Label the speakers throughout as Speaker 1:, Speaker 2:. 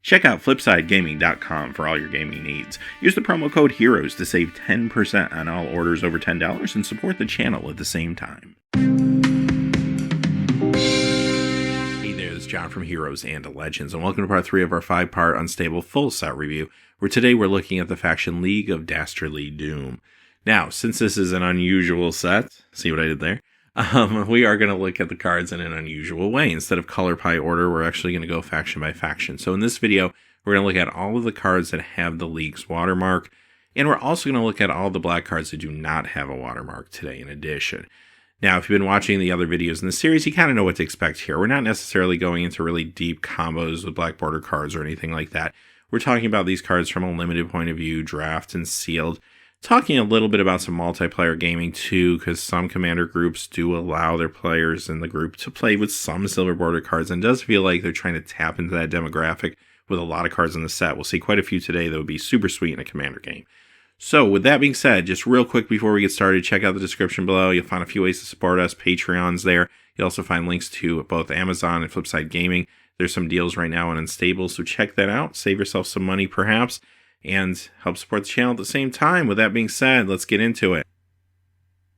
Speaker 1: Check out FlipsideGaming.com for all your gaming needs. Use the promo code HEROES to save 10% on all orders over $10 and support the channel at the same time. Hey there, this is John from Heroes and Legends, and welcome to part 3 of our 5-part Unstable full set review, where today we're looking at the faction League of Dastardly Doom. Now, since this is an unusual set, see what I did there? We are going to look at the cards in an unusual way. Instead of color pie order, we're actually going to go faction by faction. So in this video, we're going to look at all of the cards that have the League's watermark, and we're also going to look at all the black cards that do not have a watermark today in addition. Now, if you've been watching the other videos in the series, you kind of know what to expect here. We're not necessarily going into really deep combos with black border cards or anything like that. We're talking about these cards from a limited point of view, draft and sealed. Talking a little bit about some multiplayer gaming too, because some commander groups do allow their players in the group to play with some silver border cards, and it does feel like they're trying to tap into that demographic with a lot of cards in the set. We'll see quite a few today that would be super sweet in a commander game. So with that being said, just real quick before we get started, check out the description below. You'll find a few ways to support us. Patreon's there. You'll also find links to both Amazon and Flipside Gaming. There's some deals right now on Unstable, so check that out. Save yourself some money perhaps, and help support the channel at the same time. With that being said, let's get into it.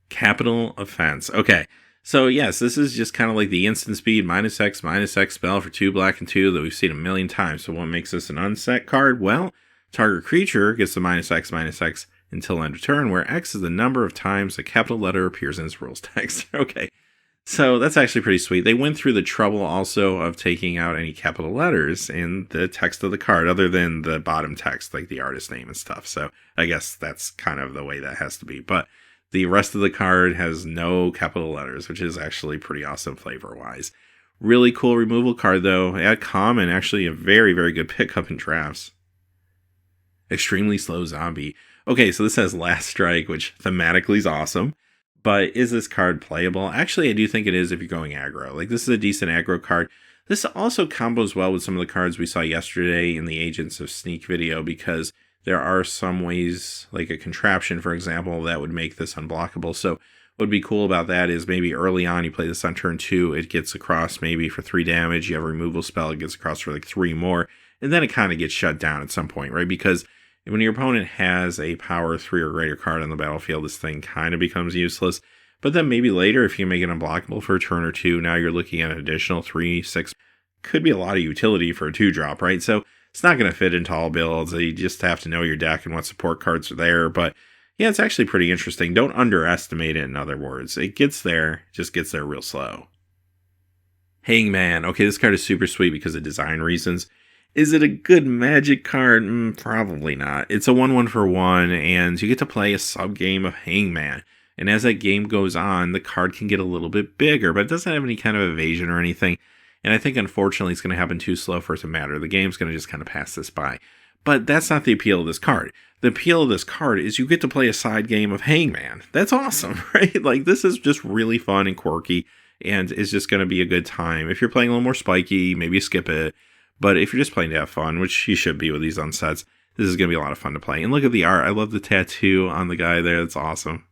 Speaker 1: Capital Offense. Okay, so yes, this is just kind of like the instant speed -X spell for 2 black and 2 that we've seen a million times. So what makes this an unset card? Well, target creature gets the -X until end of turn, where X is the number of times a capital letter appears in its rules text. Okay, so that's actually pretty sweet. They went through the trouble also of taking out any capital letters in the text of the card, other than the bottom text, like the artist name and stuff. So I guess that's kind of the way that has to be. But the rest of the card has no capital letters, which is actually pretty awesome flavor-wise. Really cool removal card, though. At common, actually a very, very good pickup in drafts. Extremely slow zombie. Okay, so this has Last Strike, which thematically is awesome. But is this card playable? Actually, I do think it is if you're going aggro. Like, this is a decent aggro card. This also combos well with some of the cards we saw yesterday in the Agents of Sneak video, because there are some ways, like a Contraption, for example, that would make this unblockable. So what would be cool about that is maybe early on you play this on turn 2, it gets across maybe for 3 damage, you have a removal spell, it gets across for like 3 more, and then it kind of gets shut down at some point, right? Because when your opponent has a power 3 or greater card on the battlefield, this thing kind of becomes useless. But then maybe later, if you make it unblockable for a turn or 2, now you're looking at an additional 3, 6. Could be a lot of utility for a 2-drop, right? So it's not going to fit into all builds. You just have to know your deck and what support cards are there. But yeah, it's actually pretty interesting. Don't underestimate it, in other words. It gets there, just gets there real slow. Hangman. Okay, this card is super sweet because of design reasons. Is it a good Magic card? Probably not. It's a 1/1 for 1, and you get to play a sub-game of Hangman. And as that game goes on, the card can get a little bit bigger, but it doesn't have any kind of evasion or anything. And I think, unfortunately, it's going to happen too slow for it to matter. The game's going to just kind of pass this by. But that's not the appeal of this card. The appeal of this card is you get to play a side game of Hangman. That's awesome, right? Like, this is just really fun and quirky, and it's just going to be a good time. If you're playing a little more spiky, maybe skip it. But if you're just playing to have fun, which you should be with these unsets, this is going to be a lot of fun to play. And look at the art. I love the tattoo on the guy there. That's awesome.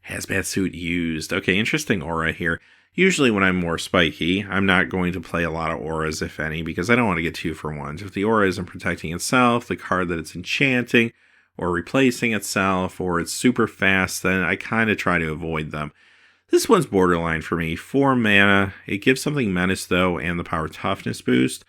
Speaker 1: Hazmat suit used. Okay, interesting aura here. Usually when I'm more spiky, I'm not going to play a lot of auras, if any, because I don't want to get 2-for-1s. If the aura isn't protecting itself, the card that it's enchanting, or replacing itself, or it's super fast, then I kind of try to avoid them. This one's borderline for me. 4 mana. It gives something menace, though, and the power toughness boost.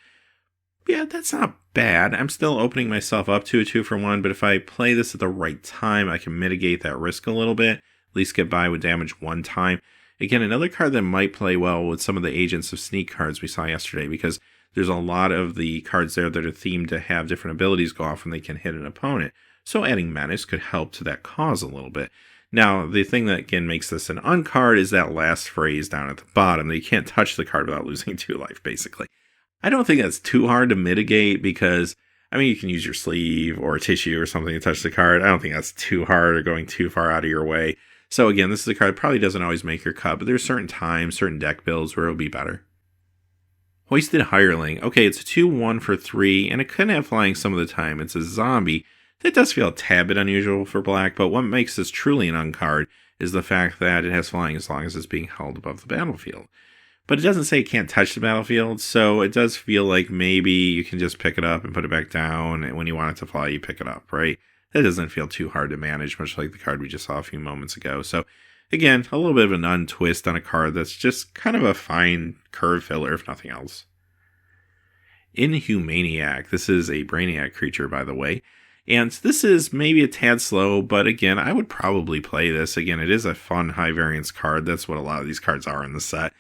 Speaker 1: Yeah, that's not bad. I'm still opening myself up to a 2-for-1, but if I play this at the right time, I can mitigate that risk a little bit. At least get by with damage 1 time. Again, another card that might play well with some of the Agents of Sneak cards we saw yesterday, because there's a lot of the cards there that are themed to have different abilities go off when they can hit an opponent. So adding menace could help to that cause a little bit. Now, the thing that, again, makes this an uncard is that last phrase down at the bottom, that you can't touch the card without losing 2 life, basically. I don't think that's too hard to mitigate because, I mean, you can use your sleeve or a tissue or something to touch the card. I don't think that's too hard or going too far out of your way. So again, this is a card that probably doesn't always make your cut, but there's certain times, certain deck builds where it'll be better. Hoisted Hireling. Okay, it's a 2/1 for 3, and it couldn't have flying some of the time. It's a zombie. That does feel a tad bit unusual for black, but what makes this truly an uncard is the fact that it has flying as long as it's being held above the battlefield. but it doesn't say it can't touch the battlefield, so it does feel like maybe you can just pick it up and put it back down, and when you want it to fly, you pick it up, right? That doesn't feel too hard to manage, much like the card we just saw a few moments ago. So again, a little bit of an untwist on a card that's just kind of a fine curve filler, if nothing else. Inhumaniac. This is a Brainiac creature, by the way. And this is maybe a tad slow, but again, I would probably play this. Again, it is a fun high variance card. That's what a lot of these cards are in the set.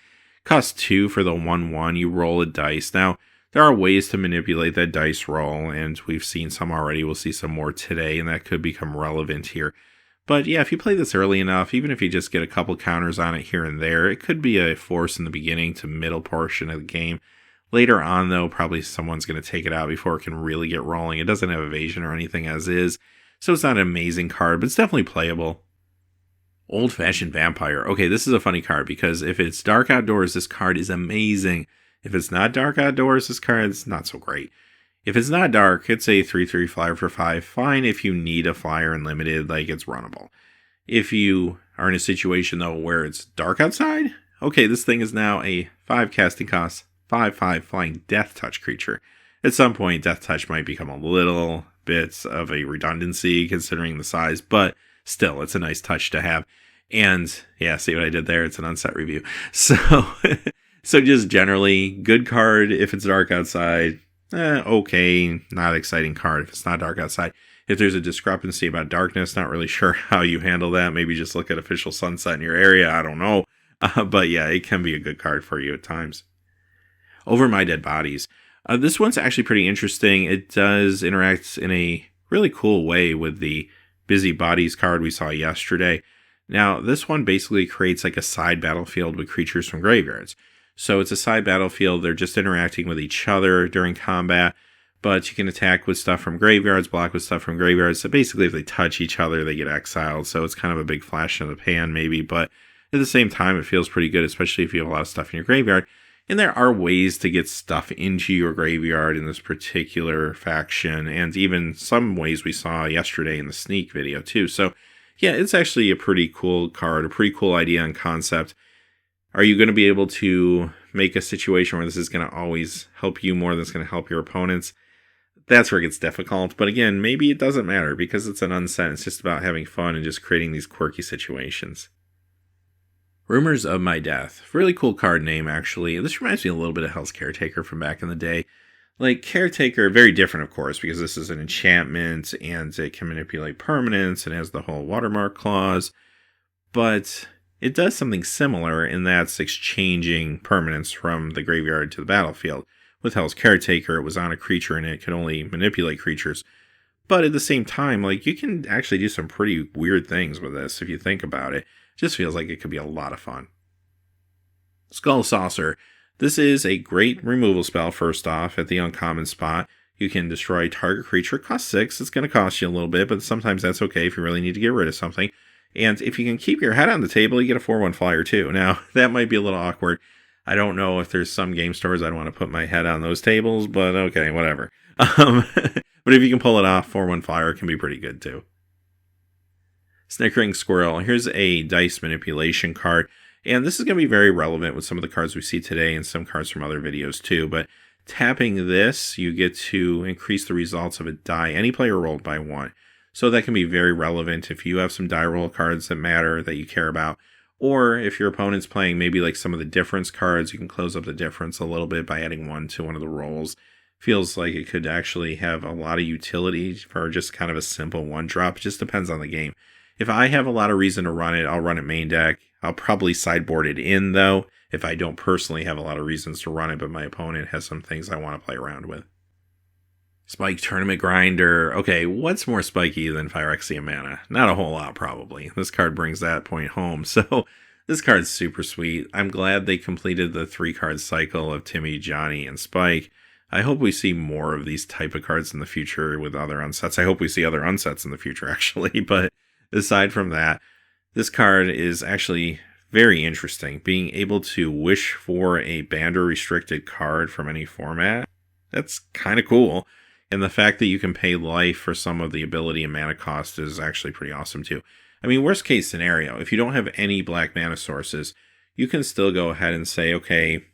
Speaker 1: Cost 2 for the 1/1. You roll a dice. Now, there are ways to manipulate that dice roll, and we've seen some already. We'll see some more today, and that could become relevant here. But yeah, if you play this early enough, even if you just get a couple counters on it here and there, it could be a force in the beginning to middle portion of the game. Later on, though, probably someone's going to take it out before it can really get rolling. It doesn't have evasion or anything as is, so it's not an amazing card, but it's definitely playable. Old-fashioned Vampire. Okay, this is a funny card because if it's Dark Outdoors, this card is amazing. If it's not Dark Outdoors, this card is not so great. If it's not dark, it's a 3/3 flyer for 5. Fine if you need a flyer in limited, like it's runnable. If you are in a situation, though, where it's dark outside, okay, this thing is now a 5 casting cost, 5/5 flying Death Touch creature. At some point, Death Touch might become a little bit of a redundancy considering the size, but still, it's a nice touch to have. And yeah, see what I did there? It's an unset review. So, so just generally, good card if it's dark outside. Okay, not exciting card if it's not dark outside. If there's a discrepancy about darkness, not really sure how you handle that. Maybe just look at official sunset in your area. I don't know. But yeah, it can be a good card for you at times. Over My Dead Bodies. This one's actually pretty interesting. It does interact in a really cool way with the Busy Bodies card we saw yesterday. Now, this one basically creates like a side battlefield with creatures from graveyards. So it's a side battlefield. They're just interacting with each other during combat, but you can attack with stuff from graveyards, block with stuff from graveyards. So basically, if they touch each other, they get exiled. So it's kind of a big flash in the pan, maybe, but at the same time, it feels pretty good, especially if you have a lot of stuff in your graveyard. And there are ways to get stuff into your graveyard in this particular faction, and even some ways we saw yesterday in the sneak video too. So yeah, it's actually a pretty cool card, a pretty cool idea and concept. Are you going to be able to make a situation where this is going to always help you more than it's going to help your opponents? That's where it gets difficult. But again, maybe it doesn't matter because it's an unset. It's just about having fun and just creating these quirky situations. Rumors of My Death. Really cool card name, actually. This reminds me a little bit of Hell's Caretaker from back in the day. Like, Caretaker, very different, of course, because this is an enchantment and it can manipulate permanents and has the whole watermark clause. But it does something similar in that it's exchanging permanents from the graveyard to the battlefield. With Hell's Caretaker, it was on a creature and it could only manipulate creatures. But at the same time, like, you can actually do some pretty weird things with this if you think about it. It just feels like it could be a lot of fun. Skull Saucer. This is a great removal spell, first off, at the uncommon spot. You can destroy target creature. It costs 6. It's going to cost you a little bit, but sometimes that's okay if you really need to get rid of something. And if you can keep your head on the table, you get a 4/1 flyer too. Now, that might be a little awkward. I don't know if there's some game stores I'd want to put my head on those tables, but okay, whatever. But if you can pull it off, 4/1 flyer can be pretty good too. Snickering Squirrel. Here's a dice manipulation card. And this is going to be very relevant with some of the cards we see today and some cards from other videos too. But tapping this, you get to increase the results of a die any player rolled by 1. So that can be very relevant if you have some die roll cards that matter that you care about. Or if your opponent's playing maybe like some of the difference cards, you can close up the difference a little bit by adding 1 to one of the rolls. Feels like it could actually have a lot of utility for just kind of a simple 1-drop. It just depends on the game. If I have a lot of reason to run it, I'll run it main deck. I'll probably sideboard it in, though, if I don't personally have a lot of reasons to run it, but my opponent has some things I want to play around with. Spike Tournament Grinder. Okay, what's more spiky than Phyrexian Mana? Not a whole lot, probably. This card brings that point home. So this card's super sweet. I'm glad they completed the 3-card cycle of Timmy, Johnny, and Spike. I hope we see more of these type of cards in the future with other unsets. I hope we see other unsets in the future, actually, but aside from that, this card is actually very interesting. Being able to wish for a banned or restricted card from any format, that's kind of cool. And the fact that you can pay life for some of the ability and mana cost is actually pretty awesome too. I mean, worst case scenario, if you don't have any black mana sources, you can still go ahead and say, okay,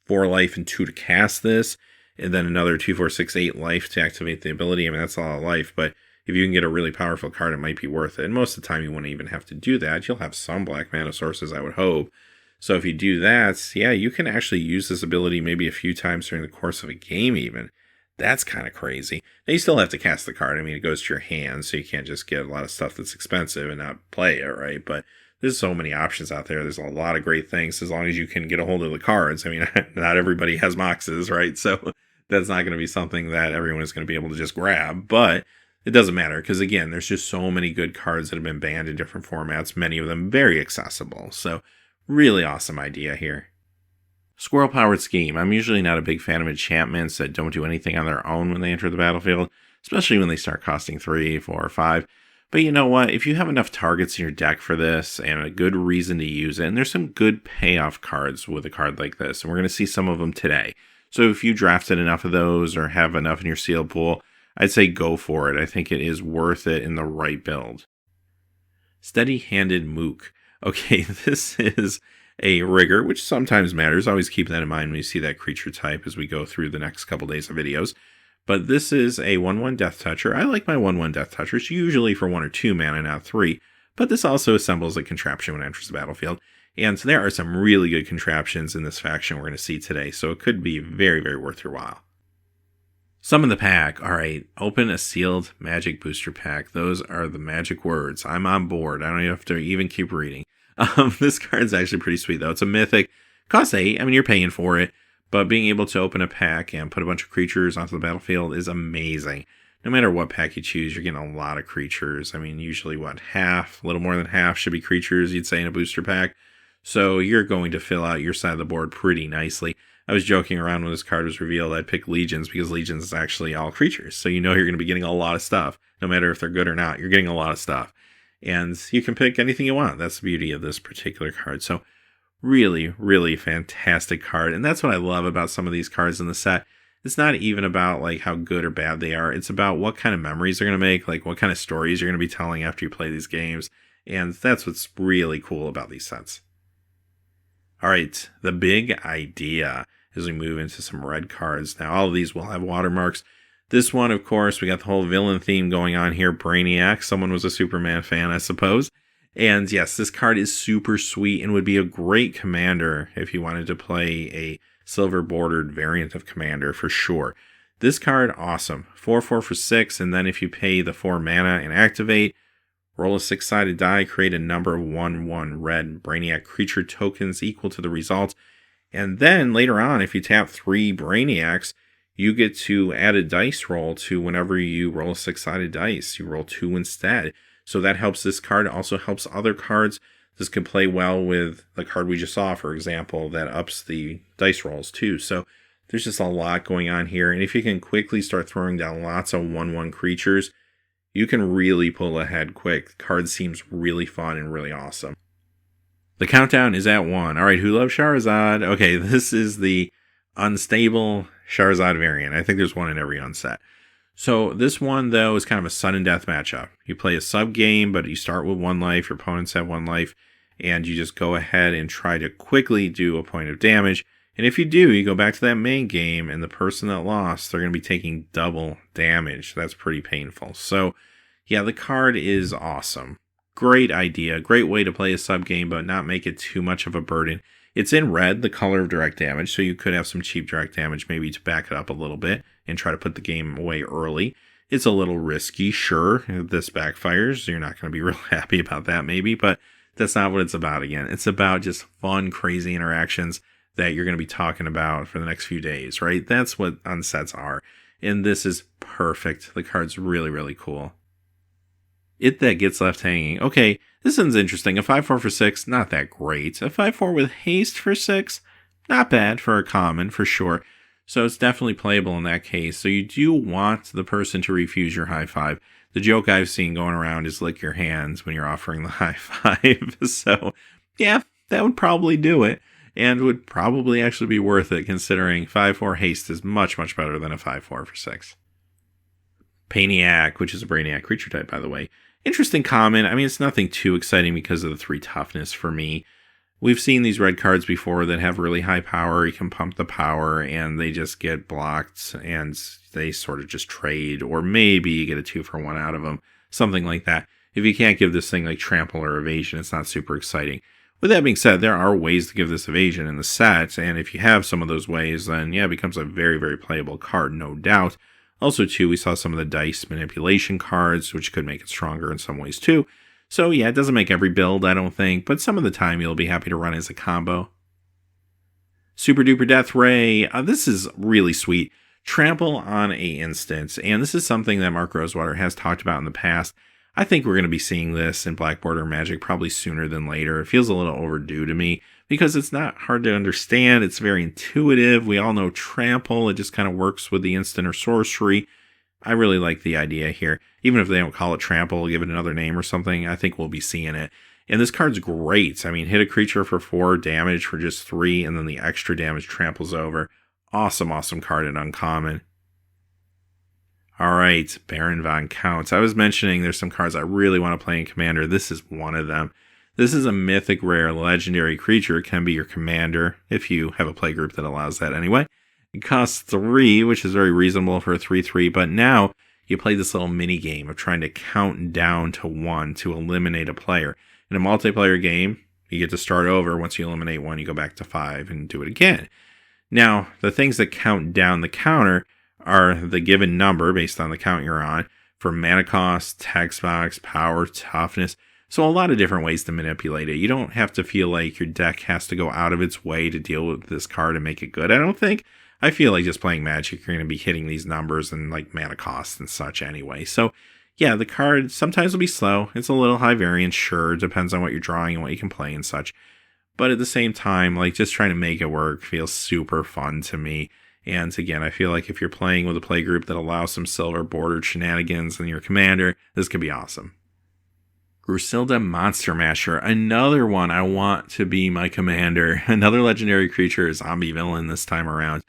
Speaker 1: 4 life and 2 to cast this, and then another 2, 4, 6, 8 life to activate the ability. I mean, that's a lot of life, but if you can get a really powerful card, it might be worth it. And most of the time, you wouldn't even have to do that. You'll have some black mana sources, I would hope. So if you do that, yeah, you can actually use this ability maybe a few times during the course of a game even. That's kind of crazy. Now, you still have to cast the card. I mean, it goes to your hand, so you can't just get a lot of stuff that's expensive and not play it, right? But there's so many options out there. There's a lot of great things as long as you can get a hold of the cards. I mean, not everybody has Moxes, right? So that's not going to be something that everyone is going to be able to just grab, but it doesn't matter because, again, there's just so many good cards that have been banned in different formats, many of them very accessible. So really awesome idea here. Squirrel Powered Scheme. I'm usually not a big fan of enchantments that don't do anything on their own when they enter the battlefield, especially when they start costing 3, 4, or 5. But you know what? If you have enough targets in your deck for this and a good reason to use it, and there's some good payoff cards with a card like this, and we're going to see some of them today. So if you drafted enough of those or have enough in your sealed pool, I'd say go for it. I think it is worth it in the right build. Steady-Handed Mook. Okay, this is a rigger, which sometimes matters. Always keep that in mind when you see that creature type as we go through the next couple days of videos. But this is a 1/1 Death Toucher. I like my 1/1 Death Touchers, usually for 1 or 2 mana, not 3. But this also assembles a contraption when it enters the battlefield. And so there are some really good contraptions in this faction we're going to see today. So it could be very, very worth your while. Summon the pack. All right, open a sealed magic booster pack. Those are the magic words. I'm on board. I don't have to even keep reading. This card's actually pretty sweet, though. It's a mythic. Costs 8. I mean, you're paying for it. But being able to open a pack and put a bunch of creatures onto the battlefield is amazing. No matter what pack you choose, you're getting a lot of creatures. I mean, usually, half, a little more than half should be creatures, you'd say, in a booster pack. So you're going to fill out your side of the board pretty nicely. I was joking around when this card was revealed. I'd pick Legions because Legions is actually all creatures. So you know you're going to be getting a lot of stuff. No matter if they're good or not, you're getting a lot of stuff. And you can pick anything you want. That's the beauty of this particular card. So really, really fantastic card. And that's what I love about some of these cards in the set. It's not even about like how good or bad they are. It's about what kind of memories they're going to make, like what kind of stories you're going to be telling after you play these games. And that's what's really cool about these sets. All right, the big idea as we move into some red cards. Now, all of these will have watermarks. This one, of course, we got the whole villain theme going on here. Brainiac. Someone was a Superman fan, I suppose. And yes, this card is super sweet and would be a great commander if you wanted to play a silver bordered variant of commander for sure. This card, awesome. 4/4 for 6, and then if you pay the 4 mana and activate, roll a 6-sided die, create a number of 1/1 red Brainiac creature tokens equal to the result. And then later on, if you tap 3 Brainiacs, you get to add a dice roll to whenever you roll a 6-sided dice. You roll 2 instead. So that helps this card. Also helps other cards. This could play well with the card we just saw, for example, that ups the dice rolls too. So there's just a lot going on here. And if you can quickly start throwing down lots of 1/1 creatures, you can really pull ahead quick. The card seems really fun and really awesome. The countdown is at 1. All right, who loves Charizard? Okay, this is the unstable Charizard variant. I think there's one in every unset. So this one, though, is kind of a sudden death matchup. You play a sub game, but you start with 1 life. Your opponents have 1 life, and you just go ahead and try to quickly do a point of damage. And if you do, you go back to that main game, and the person that lost, they're going to be taking double damage. That's pretty painful. So, yeah, the card is awesome. Great idea. Great way to play a sub game, but not make it too much of a burden. It's in red, the color of direct damage, so you could have some cheap direct damage maybe to back it up a little bit and try to put the game away early. It's a little risky, sure. If this backfires, you're not going to be real happy about that maybe, but that's not what it's about again. It's about just fun, crazy interactions that you're going to be talking about for the next few days, right? That's what unsets are. And this is perfect. The card's really, really cool. It that gets left hanging. Okay, this one's interesting. A 5/4 for 6, not that great. A 5/4 with haste for 6, not bad for a common, for sure. So it's definitely playable in that case. So you do want the person to refuse your high five. The joke I've seen going around is lick your hands when you're offering the high five. So yeah, that would probably do it. And would probably actually be worth it considering 5/4 haste is much, much better than a 5/4 for 6. Brainiac, which is a Brainiac creature type, by the way. Interesting comment. I mean, it's nothing too exciting because of the 3 toughness for me. We've seen these red cards before that have really high power. You can pump the power and they just get blocked and they sort of just trade, or maybe you get a 2-for-1 out of them, something like that. If you can't give this thing like trample or evasion, it's not super exciting. With that being said, there are ways to give this evasion in the set, and if you have some of those ways, then yeah, it becomes a very, very playable card, no doubt. Also, too, we saw some of the dice manipulation cards, which could make it stronger in some ways, too. So yeah, it doesn't make every build, I don't think, but some of the time you'll be happy to run as a combo. Super Duper Death Ray, this is really sweet. Trample on a instance, and this is something that Mark Rosewater has talked about in the past. I think we're going to be seeing this in Black Border Magic probably sooner than later. It feels a little overdue to me because it's not hard to understand. It's very intuitive. We all know trample. It just kind of works with the instant or sorcery. I really like the idea here. Even if they don't call it trample, give it another name or something, I think we'll be seeing it. And this card's great. I mean, hit a creature for 4 damage for just 3, and then the extra damage tramples over. Awesome, awesome card in uncommon. Alright, Baron von Count. I was mentioning there's some cards I really want to play in Commander. This is one of them. This is a mythic rare legendary creature. It can be your commander, if you have a playgroup that allows that anyway. It costs 3, which is very reasonable for a 3/3, but now you play this little mini game of trying to count down to 1 to eliminate a player. In a multiplayer game, you get to start over. Once you eliminate 1, you go back to 5 and do it again. Now, the things that count down the counter are the given number based on the count you're on for mana cost, text box, power, toughness. So a lot of different ways to manipulate it. You don't have to feel like your deck has to go out of its way to deal with this card and make it good, I don't think. I feel like just playing Magic, you're going to be hitting these numbers and like mana cost and such anyway. So yeah, the card sometimes will be slow. It's a little high variance, sure. Depends on what you're drawing and what you can play and such. But at the same time, like just trying to make it work feels super fun to me. And again, I feel like if you're playing with a playgroup that allows some silver bordered shenanigans in your commander, this could be awesome. Grizelda Monster Masher, another one I want to be my commander. Another legendary creature, zombie villain this time around.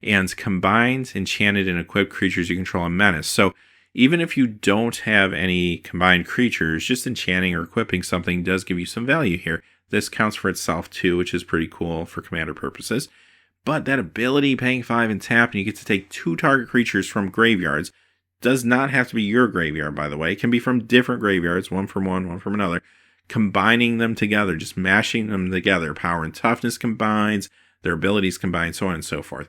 Speaker 1: And combined, enchanted, and equipped creatures you control a menace. So even if you don't have any combined creatures, just enchanting or equipping something does give you some value here. This counts for itself too, which is pretty cool for commander purposes. But that ability, paying 5 and tap, and you get to take 2 target creatures from graveyards, does not have to be your graveyard, by the way. It can be from different graveyards, one from one, one from another. Combining them together, just mashing them together. Power and toughness combines, their abilities combine, so on and so forth.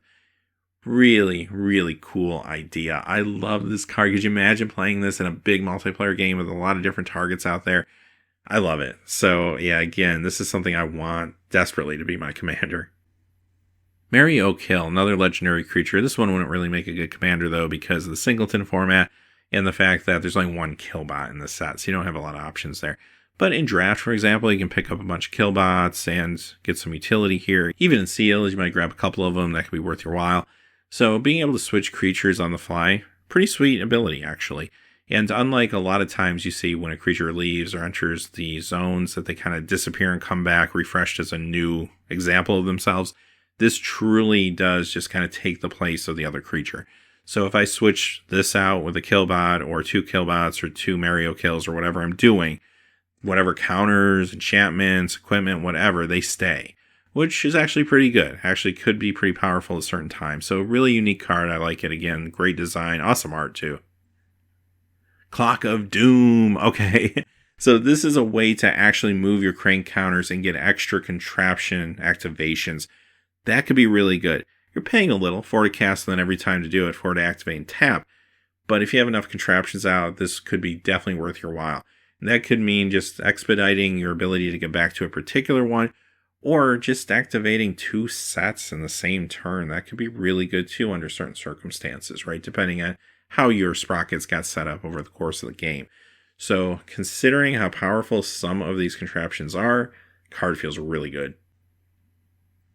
Speaker 1: Really, really cool idea. I love this card. Could you imagine playing this in a big multiplayer game with a lot of different targets out there? I love it. So yeah, again, this is something I want desperately to be my commander. Mary Oakhill, another legendary creature. This one wouldn't really make a good commander, though, because of the singleton format and the fact that there's only 1 killbot in the set, so you don't have a lot of options there. But in draft, for example, you can pick up a bunch of killbots and get some utility here. Even in seals, you might grab a couple of them. That could be worth your while. So being able to switch creatures on the fly, pretty sweet ability, actually. And unlike a lot of times you see when a creature leaves or enters the zones that they kind of disappear and come back refreshed as a new example of themselves, this truly does just kind of take the place of the other creature. So if I switch this out with a killbot or 2 killbots or 2 Mario kills or whatever I'm doing, whatever counters, enchantments, equipment, whatever, they stay. Which is actually pretty good. Actually could be pretty powerful at certain times. So really unique card. I like it. Again, great design. Awesome art too. Clock of Doom. Okay. So this is a way to actually move your crank counters and get extra contraption activations. That could be really good. You're paying a little, 4 to cast, and then every time to do it, 4 to activate and tap. But if you have enough contraptions out, this could be definitely worth your while. And that could mean just expediting your ability to get back to a particular one, or just activating 2 sets in the same turn. That could be really good too under certain circumstances, right? Depending on how your sprockets got set up over the course of the game. So considering how powerful some of these contraptions are, card feels really good.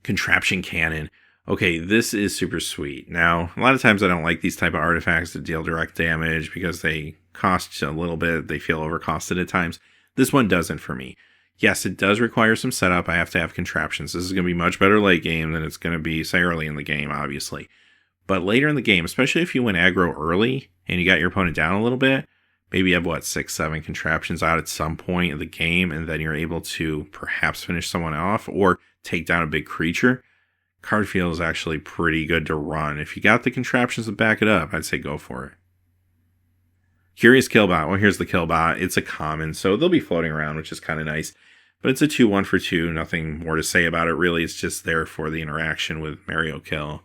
Speaker 1: Contraption Cannon. Okay, this is super sweet. Now, a lot of times I don't like these type of artifacts that deal direct damage because they cost a little bit. They feel overcosted at times. This one doesn't for me. Yes, it does require some setup. I have to have contraptions. This is going to be much better late game than it's going to be, say, early in the game, obviously. But later in the game, especially if you went aggro early and you got your opponent down a little bit, maybe you have, 6-7 contraptions out at some point in the game, and then you're able to perhaps finish someone off or take down a big creature. Card feels actually pretty good to run. If you got the contraptions to back it up, I'd say go for it. Curious Killbot. Well, here's the Killbot. It's a common, so they'll be floating around, which is kind of nice. But it's a 2/1 for 2. Nothing more to say about it, really. It's just there for the interaction with Mario Kill.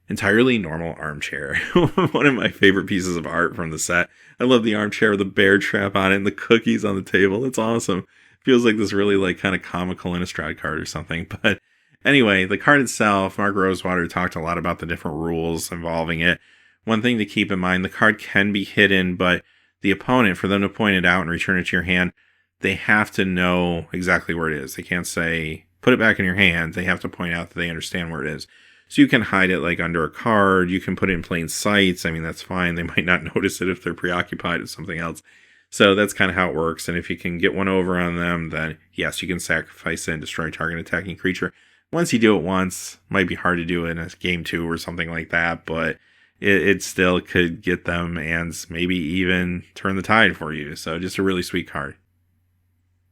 Speaker 1: Entirely Normal Armchair. One of my favorite pieces of art from the set. I love the armchair with the bear trap on it and the cookies on the table. It's awesome. Feels like this really kind of comical Innistrad card or something. But anyway, the card itself, Mark Rosewater talked a lot about the different rules involving it. One thing to keep in mind, the card can be hidden, but the opponent, for them to point it out and return it to your hand, they have to know exactly where it is. They can't say, put it back in your hand. They have to point out that they understand where it is. So you can hide it under a card. You can put it in plain sight. I mean, that's fine. They might not notice it if they're preoccupied with something else. So that's kind of how it works. And if you can get one over on them, then yes, you can sacrifice it and destroy target attacking creature. Once you do it once, might be hard to do it in a game 2 or something like that, but it still could get them and maybe even turn the tide for you. So just a really sweet card.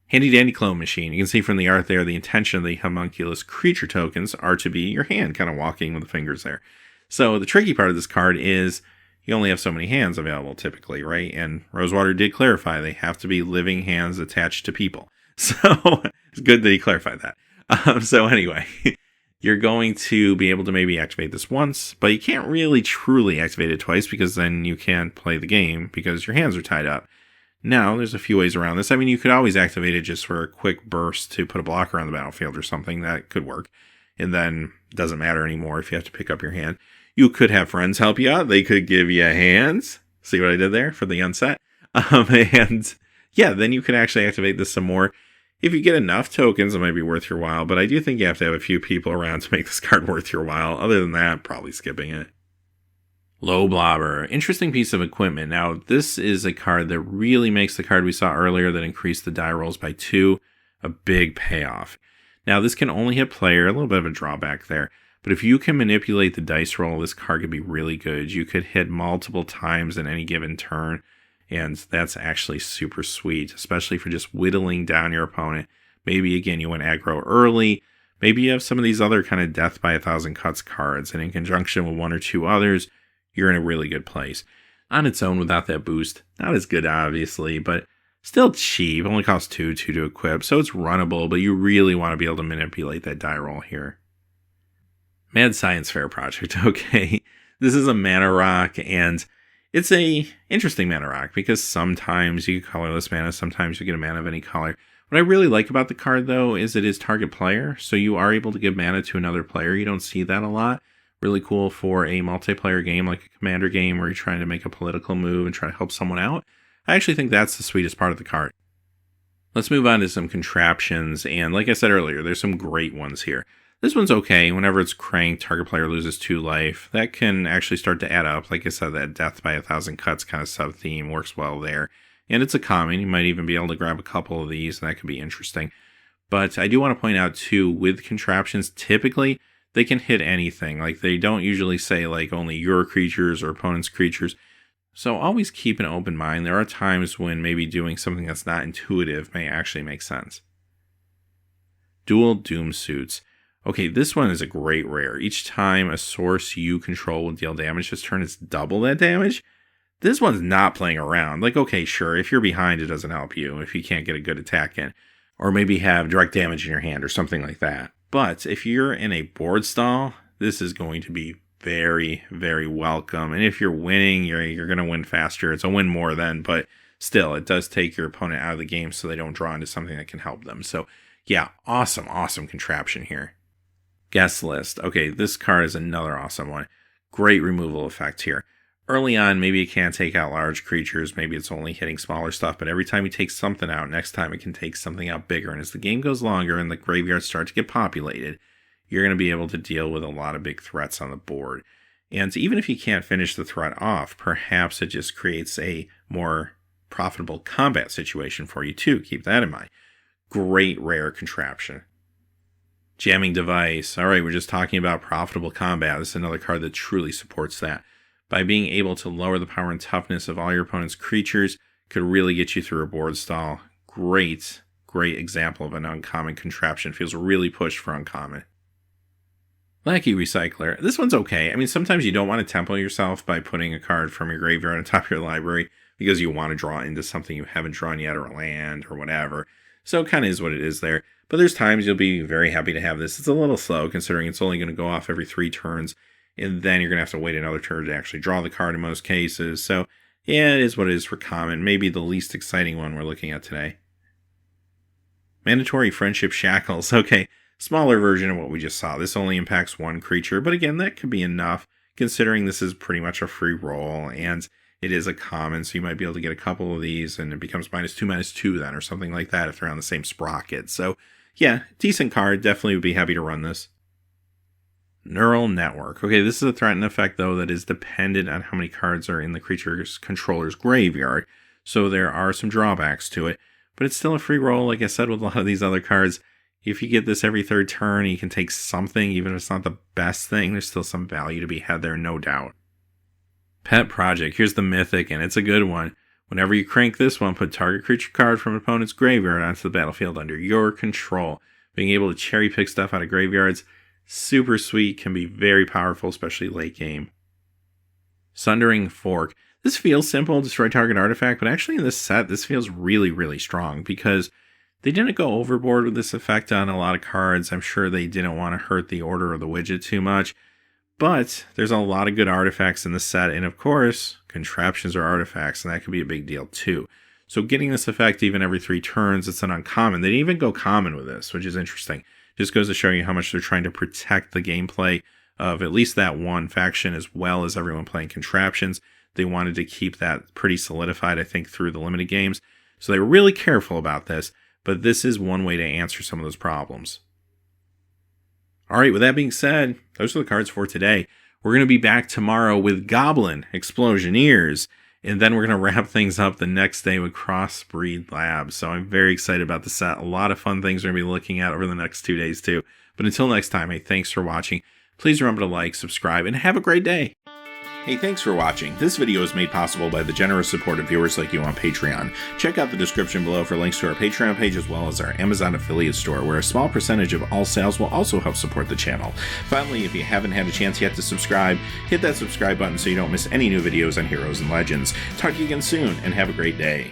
Speaker 1: Handy Dandy Clone Machine. You can see from the art there, the intention of the homunculus creature tokens are to be your hand, kind of walking with the fingers there. So the tricky part of this card is you only have so many hands available typically, right? And Rosewater did clarify they have to be living hands attached to people. So it's good that he clarified that. So anyway, you're going to be able to maybe activate this once, but you can't really truly activate it twice because then you can't play the game because your hands are tied up. Now, there's a few ways around this. I mean, you could always activate it just for a quick burst to put a blocker on the battlefield or something. That could work. And then it doesn't matter anymore if you have to pick up your hand. You could have friends help you out. They could give you hands. See what I did there for the unset? And yeah, then you could actually activate this some more. If you get enough tokens, it might be worth your while. But I do think you have to have a few people around to make this card worth your while. Other than that, probably skipping it. Low Blobber. Interesting piece of equipment. Now, this is a card that really makes the card we saw earlier that increased the die rolls by 2 a big payoff. Now, this can only hit player, a little bit of a drawback there. But if you can manipulate the dice roll, this card could be really good. You could hit multiple times in any given turn, and that's actually super sweet, especially for just whittling down your opponent. Maybe, again, you went aggro early. Maybe you have some of these other kind of death by 1,000 cuts cards, and in conjunction with 1 or 2 others, you're in a really good place. On its own, without that boost, not as good, obviously, but still cheap. Only costs 2 to equip, so it's runnable, but you really want to be able to manipulate that die roll here. Mad Science Fair Project. Okay, this is a mana rock, and it's a interesting mana rock because sometimes you get colorless mana, sometimes you get a mana of any color. What I really like about the card, though, is it is target player, so you are able to give mana to another player. You don't see that a lot. Really cool for a multiplayer game like a Commander game where you're trying to make a political move and try to help someone out. I actually think that's the sweetest part of the card. Let's move on to some contraptions, and like I said earlier, there's some great ones here. This one's okay. Whenever it's cranked, target player loses 2 life. That can actually start to add up. Like I said, that death by 1,000 cuts kind of sub-theme works well there. And it's a common. You might even be able to grab a couple of these, and that could be interesting. But I do want to point out, too, with contraptions, typically, they can hit anything. Like, they don't usually say, only your creatures or opponent's creatures. So always keep an open mind. There are times when maybe doing something that's not intuitive may actually make sense. Dual Doom Suits. Okay, this one is a great rare. Each time a source you control will deal damage this turn, it's double that damage. This one's not playing around. Okay, sure, if you're behind, it doesn't help you if you can't get a good attack in. Or maybe have direct damage in your hand or something like that. But if you're in a board stall, this is going to be very, very welcome. And if you're winning, you're going to win faster. It's a win more then, but still, it does take your opponent out of the game so they don't draw into something that can help them. So yeah, awesome contraption here. Guest List. Okay, this card is another awesome one. Great removal effect here. Early on, maybe it can't take out large creatures. Maybe it's only hitting smaller stuff. But every time you take something out, next time it can take something out bigger. And as the game goes longer and the graveyards start to get populated, you're going to be able to deal with a lot of big threats on the board. And even if you can't finish the threat off, perhaps it just creates a more profitable combat situation for you too. Keep that in mind. Great rare contraption. Jamming Device. All right, we're just talking about profitable combat. This is another card that truly supports that. by being able to lower the power and toughness of all your opponent's creatures could really get you through a board stall. Great example of an uncommon contraption. Feels really pushed for uncommon. Lackey Recycler. This one's okay. I mean, sometimes you don't want to tempo yourself by putting a card from your graveyard on top of your library because you want to draw into something you haven't drawn yet, or a land or whatever. So it kind of is what it is there. But there's times you'll be very happy to have this. It's a little slow considering it's only going to go off every 3 turns. And then you're going to have to wait another turn to actually draw the card in most cases. So yeah, it is what it is for common. Maybe the least exciting one we're looking at today. Mandatory Friendship Shackles. Okay, smaller version of what we just saw. This only impacts 1 creature. But again, that could be enough considering this is pretty much a free roll. And it is a common, so you might be able to get a couple of these, and it becomes -2/-2 then, or something like that if they're on the same sprocket. So, yeah, decent card. Definitely would be happy to run this. Neural Network. Okay, this is a threatened effect, though, that is dependent on how many cards are in the creature's controller's graveyard. So there are some drawbacks to it, but it's still a free roll, like I said, with a lot of these other cards. If you get this every 3rd turn, you can take something, even if it's not the best thing, there's still some value to be had there, no doubt. Pet Project. Here's the mythic, and it's a good one. Whenever you crank this one, put target creature card from an opponent's graveyard onto the battlefield under your control. Being able to cherry pick stuff out of graveyards, super sweet, can be very powerful, especially late game. Sundering Fork. This feels simple, destroy target artifact, but actually in this set, this feels really strong because they didn't go overboard with this effect on a lot of cards. I'm sure they didn't want to hurt the order or the widget too much. But there's a lot of good artifacts in the set, and of course, contraptions are artifacts, and that could be a big deal too. So getting this effect even every 3 turns, it's an uncommon. They didn't even go common with this, which is interesting. Just goes to show you how much they're trying to protect the gameplay of at least that one faction, as well as everyone playing contraptions. They wanted to keep that pretty solidified, I think, through the limited games. So they were really careful about this, but this is one way to answer some of those problems. All right, with that being said, those are the cards for today. We're going to be back tomorrow with Goblin Explosioneers, and then we're going to wrap things up the next day with Crossbreed Labs. So I'm very excited about the set. A lot of fun things we're going to be looking at over the next 2 days too. But until next time, hey, thanks for watching. Please remember to like, subscribe, and have a great day. Hey, thanks for watching. This video is made possible by the generous support of viewers like you on Patreon. Check out the description below for links to our Patreon page as well as our Amazon affiliate store, where a small percentage of all sales will also help support the channel. Finally, if you haven't had a chance yet to subscribe, hit that subscribe button so you don't miss any new videos on Heroes and Legends. Talk to you again soon, and have a great day.